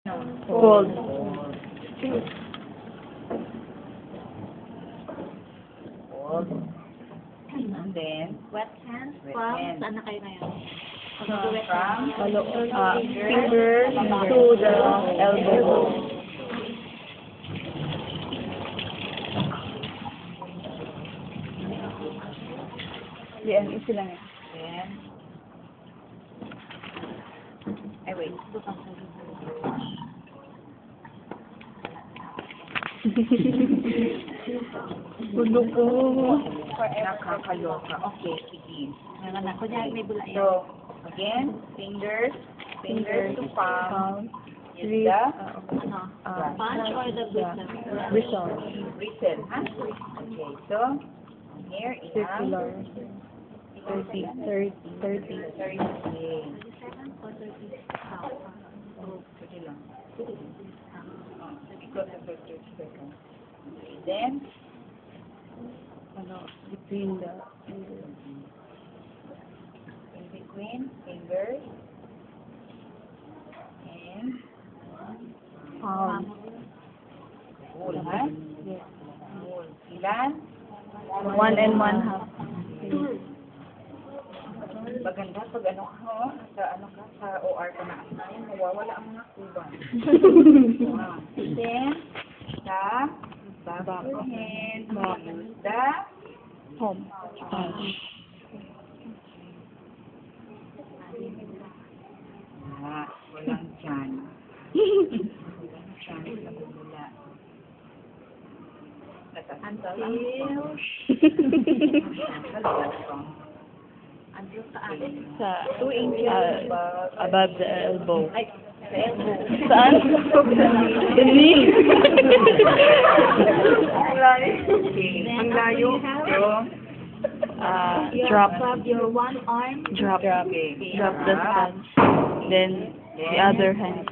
Fold. Fold. And then, Wet hands Wet from, hands. saan na kayo ngayon? from Finger to the elbow. Yan, isa lang yan. then, ay wait. Gulo ko. Nakakaloka. Okay, sige. Ngayon na, kunyari may bula yan. So, again, fingers to palm. Use Three. the Ano? Punch or the bristle? Bristle. bristle, huh? Okay, so, here is Circular. 30. 30. 30. 37 or 30? Sige lang. Equal to 30 seconds. Then, Ano, between the fingers. in between fingers and Palm. whole, ha? Yes. Whole. Ilan? 1.5. Maganda pag ano ka, oh, sa OR ka na assign, mawawala ang mga kuban. Then, sa back of your hand, use the Home. walang tiyan. Tiyan sa bubula. Natasanta lang. Until saan? Sa 2 inches above the elbow. Ay, sa elbow. Saan? The knee. Okay. Ang layo. So, Drop. Grab your one arm. Drop. okay. Drop the stance. Then, the other hand.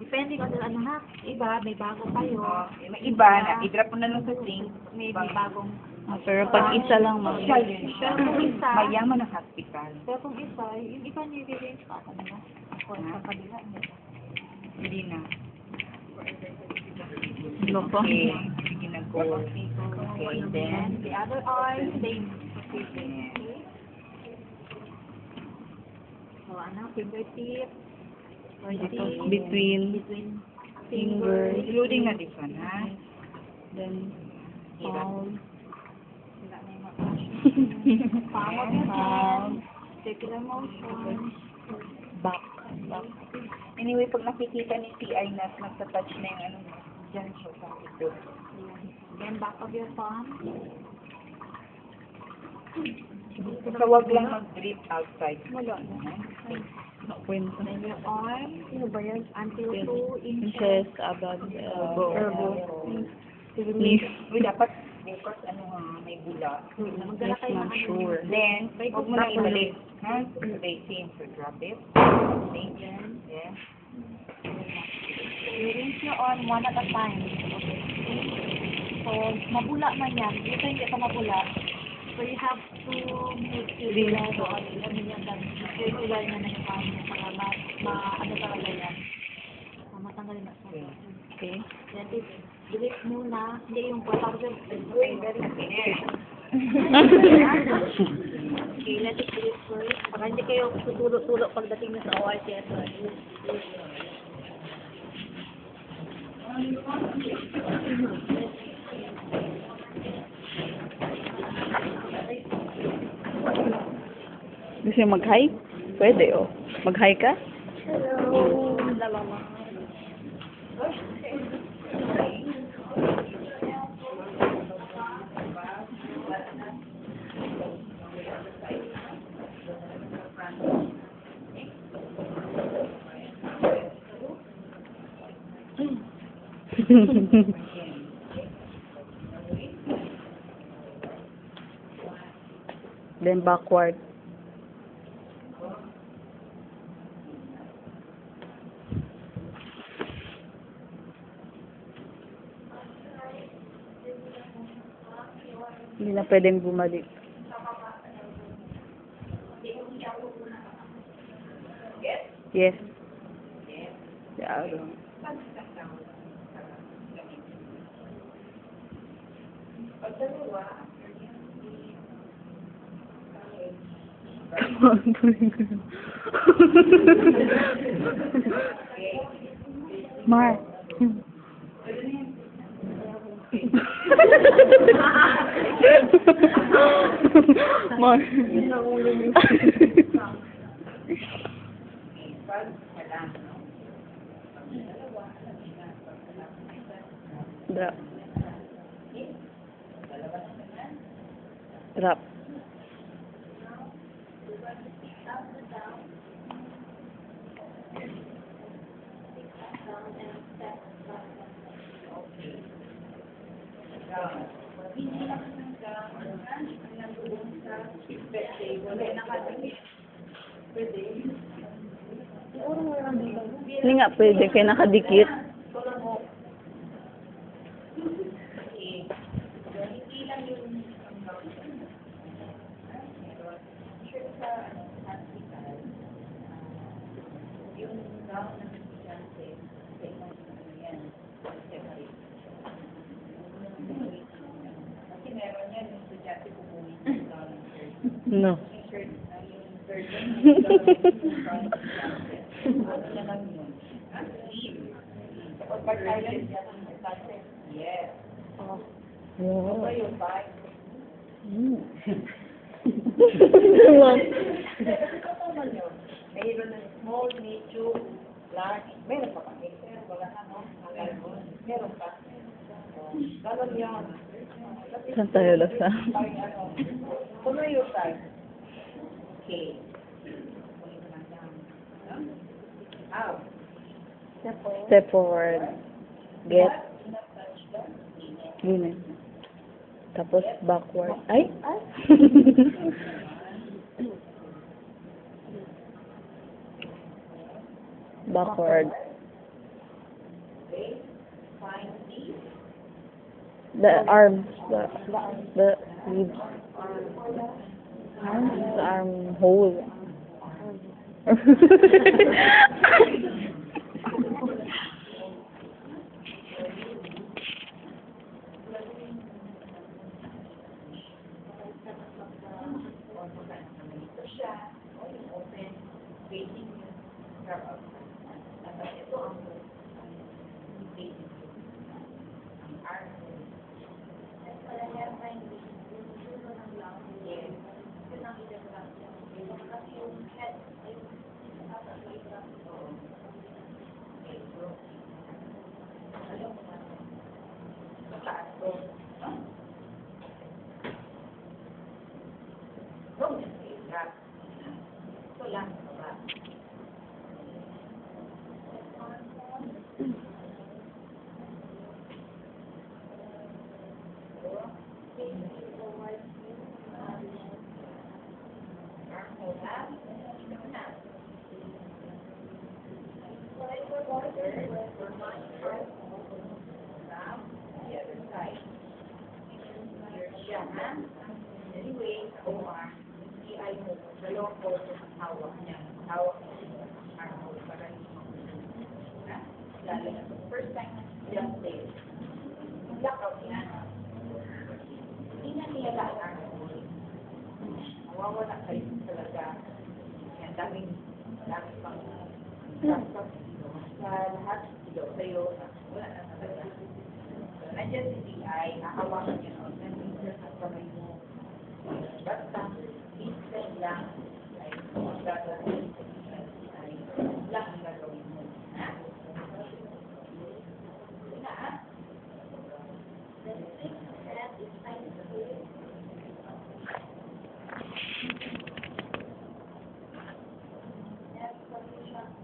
Depending on the ano ha, iba, may bago kayo. May iba na, i-drop mo na lang sa sink. May bagong. Pero pag isa lang, ma'am. Pero kung isa, Mayaman ng hospital. pero kung isa, yung iba nire-range pa ako na. Ako sa kabila. Hindi na. Ano po? Okay. Sige na go. Okay, then. And the other arm, same. Okay. So, ano, fingertip. Between fingers. Including na this one, ha? Then, Hirap. palm. Palm of your hand. Circular motion. Back. Anyway, pag nakikita ni PI na nagtatouch na yung ano, dyan siya sa ito. Then back of your palm. So, wag lang mag-drip outside. Wala na. Kwento. Then your arm. Until 2 inches. Inches above the elbow. Knees. Uy, dapat bukas ano ha, may bula. Magdala Yes, kayo ma'am, ng ano. sure. Then, huwag mo na ibalik. Ha? Okay, same. So, drop it. Okay. Yeah. You rinse your arm one at a time. Okay. So, mabula man yan. Dito hindi pa mabula. So, you have to make circular so, ano yan, circular na yung arm niya para ano talaga yan. Matanggalin na siya. Okay. Then, delete muna. Hindi yung pagkakasya. Okay, let it delete first. Para hindi kayo tutulog-tulog pagdating na sa ORCS. Gusto yung mag-hi? Pwede, oh. Mag-hi ka? Hello. Dalawa. Then backward. Hindi na pwedeng bumalik. Yes. The other. Mar. Mar. Drop. Drop. Hindi nga pwede, kaya nakadikit. No. Yes. Oh. Mm. Mayroon ng small, medium, large. Meron pa pa. Wala na, no? Meron pa. Ganun yun. Saan tayo lasa? Tuloy yung side. Okay. Out. Step forward. Get. Ganyan. Tapos backward. Ay! Backward. The arms. The ribs. Arms. The arm hole. Anyway, OR, DI mo, dalawang photo ng hawak niya. Hawak niya yung arm hole para lalagyan. First time na jump tail. Lockout yan. Hindi na niyala ang arm hole. Mawawala kayo talaga. Yan, daming pang sa lahat sila sa'yo. Wala na talaga. Nandiyan si DI, nakawakan niya nun. Nandito sa kamay mo. Basta, minsan lang ay gagawin ay lang ang gagawin mo. Ha? Na?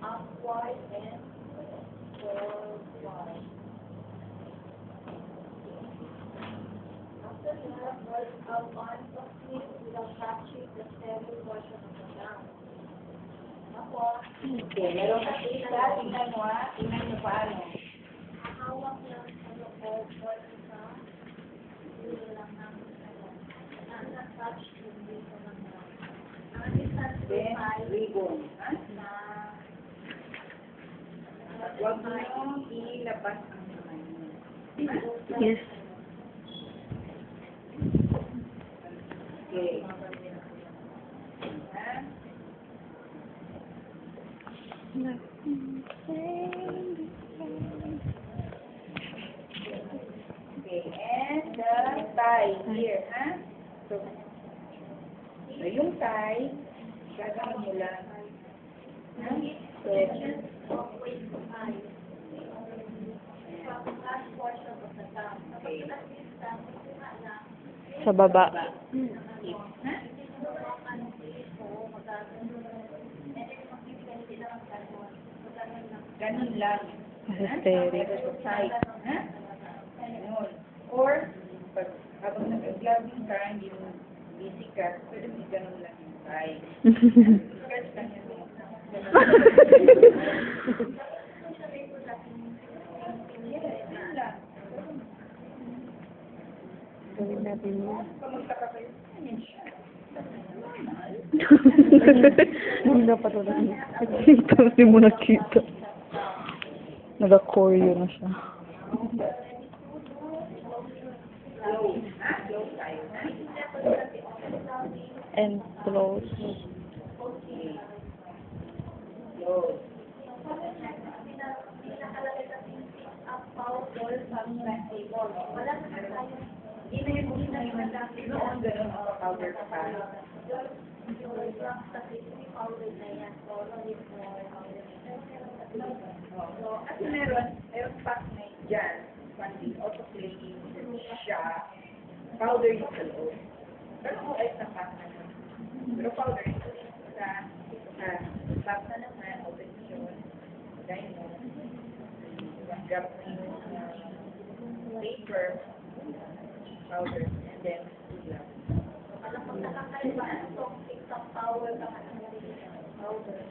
Upward and forward. After you have worked out one complete without touching the steady portion of the ground. Ako, meron ka isa, tingnan mo ha, tingnan mo paano. Hawak lang ano ko, or isa, dito lang ng na-touch yung dito ng ground. Ang distance to 5 na Huwag mo ilabas ang kamay mo. Yes. Okay. Okay, and the tie here, ha? So, yung tie, gagawin mo lang. Ha? So, Sa baba. ha? Ganun lang. Hysteric. Sa side, ha? Ganun. Or, pag habang nag-vlogging ka, hindi mo busy ka, pwede mo ganun lang yung tie. Sketch lang yun. Gawin natin yun. Pagmagtaka kayo, yan siya. Hindi na pa talaga. Ito, hindi mo nakita. Nag-choreo na siya. Low. Ha? Low tayo. Ha? And close. Low. Noon, ganun ang powder pa. At meron pack na dyan, pandi, autoclaving siya, powder yung sa loob. Pero kung ayos na pack na naman. Pero powder yung sa pack na naman, open yun, dahil mo, grab mo yung paper, powder, and then, powder.